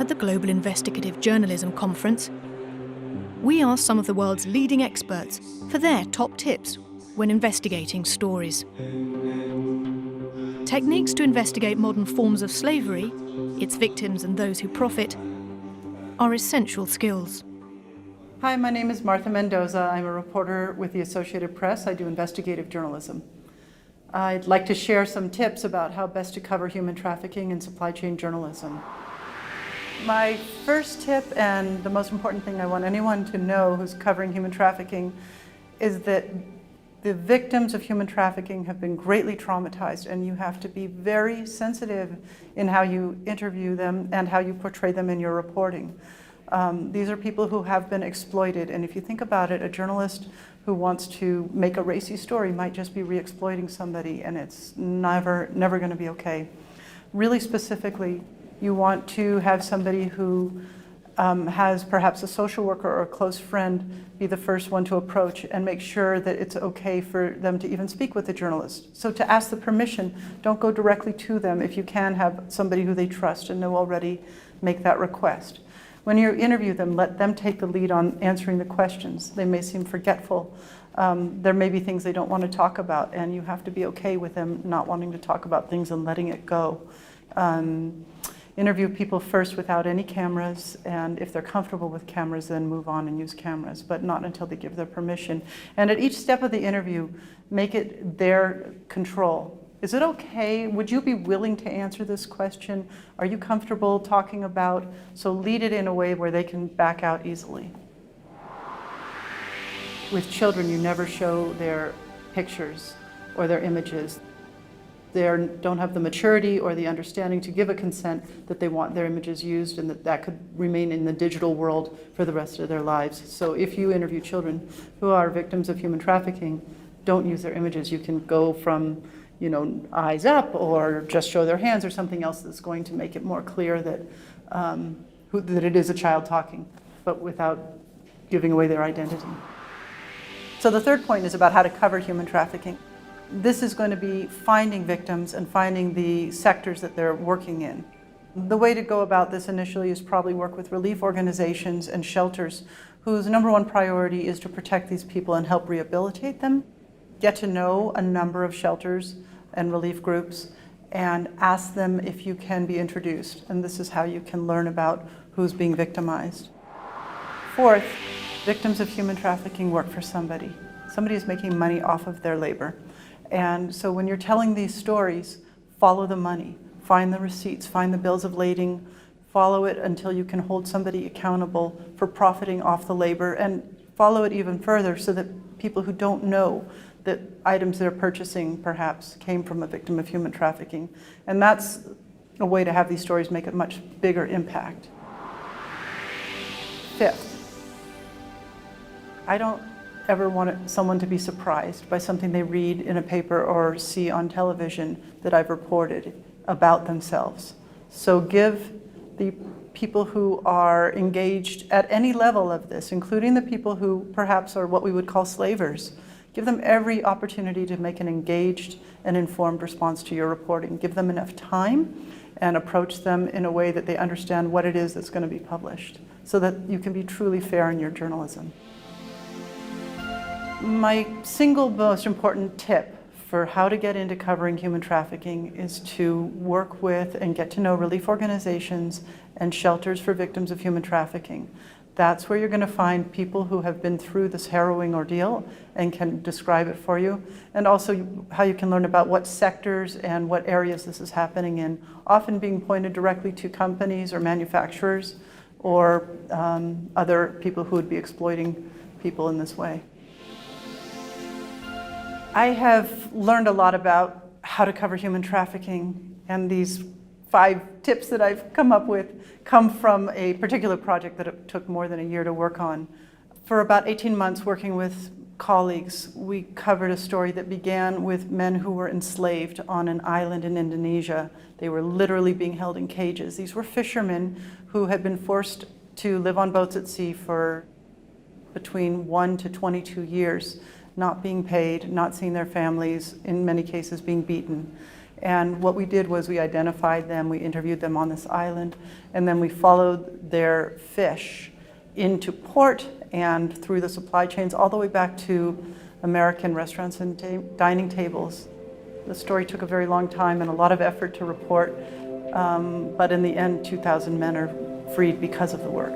at the Global Investigative Journalism Conference, we asked some of the world's leading experts for their top tips when investigating stories. Techniques to investigate modern forms of slavery, its victims and those who profit, are essential skills. Hi, my name is Martha Mendoza. I'm a reporter with the Associated Press. I do investigative journalism. I'd like to share some tips about how best to cover human trafficking in supply chain journalism. My first tip, and the most important thing I want anyone to know who's covering human trafficking, is that the victims of human trafficking have been greatly traumatized, and you have to be very sensitive in how you interview them and how you portray them in your reporting. These are people who have been exploited, and if you think about it, a journalist who wants to make a racy story might just be re-exploiting somebody, and it's never going to be okay. Really specifically, you want to have somebody who has perhaps a social worker or a close friend be the first one to approach and make sure that it's okay for them to even speak with the journalist. So to ask the permission, don't go directly to them. If you can have somebody who they trust and know already, make that request. When you interview them, let them take the lead on answering the questions. They may seem forgetful. There may be things they don't want to talk about, and you have to be okay with them not wanting to talk about things and letting it go. Interview people first without any cameras, and if they're comfortable with cameras, then move on and use cameras, but not until they give their permission. And at each step of the interview, make it their control. Is it okay? Would you be willing to answer this question? Are you comfortable talking about? So lead it in a way where they can back out easily. With children, you never show their pictures or their images. They don't have the maturity or the understanding to give a consent that they want their images used, and that could remain in the digital world for the rest of their lives. So if you interview children who are victims of human trafficking, don't use their images. You can go from eyes up, or just show their hands, or something else that's going to make it more clear that, that it is a child talking, but without giving away their identity. So the third point is about how to cover human trafficking. This is going to be finding victims and finding the sectors that they're working in. The way to go about this initially is probably work with relief organizations and shelters whose number one priority is to protect these people and help rehabilitate them. Get to know a number of shelters and relief groups and ask them if you can be introduced. And this is how you can learn about who's being victimized. Fourth, victims of human trafficking work for somebody. Somebody is making money off of their labor. And so when you're telling these stories, follow the money, find the receipts, find the bills of lading, follow it until you can hold somebody accountable for profiting off the labor, and follow it even further so that people who don't know that items they're purchasing perhaps came from a victim of human trafficking. And that's a way to have these stories make a much bigger impact. Fifth, I don't ever want someone to be surprised by something they read in a paper or see on television that I've reported about themselves. So give the people who are engaged at any level of this, including the people who perhaps are what we would call slavers, give them every opportunity to make an engaged and informed response to your reporting. Give them enough time and approach them in a way that they understand what it is that's going to be published, so that you can be truly fair in your journalism. My single most important tip for how to get into covering human trafficking is to work with and get to know relief organizations and shelters for victims of human trafficking. That's where you're going to find people who have been through this harrowing ordeal and can describe it for you, and also how you can learn about what sectors and what areas this is happening in, often being pointed directly to companies or manufacturers or other people who would be exploiting people in this way. I have learned a lot about how to cover human trafficking, and these 5 tips that I've come up with come from a particular project that it took more than a year to work on. For about 18 months working with colleagues, we covered a story that began with men who were enslaved on an island in Indonesia. They were literally being held in cages. These were fishermen who had been forced to live on boats at sea for between 1 to 22 years. Not being paid, not seeing their families, in many cases being beaten. And what we did was we identified them, we interviewed them on this island, and then we followed their fish into port and through the supply chains all the way back to American restaurants and dining tables. The story took a very long time and a lot of effort to report, but in the end, 2,000 men are freed because of the work.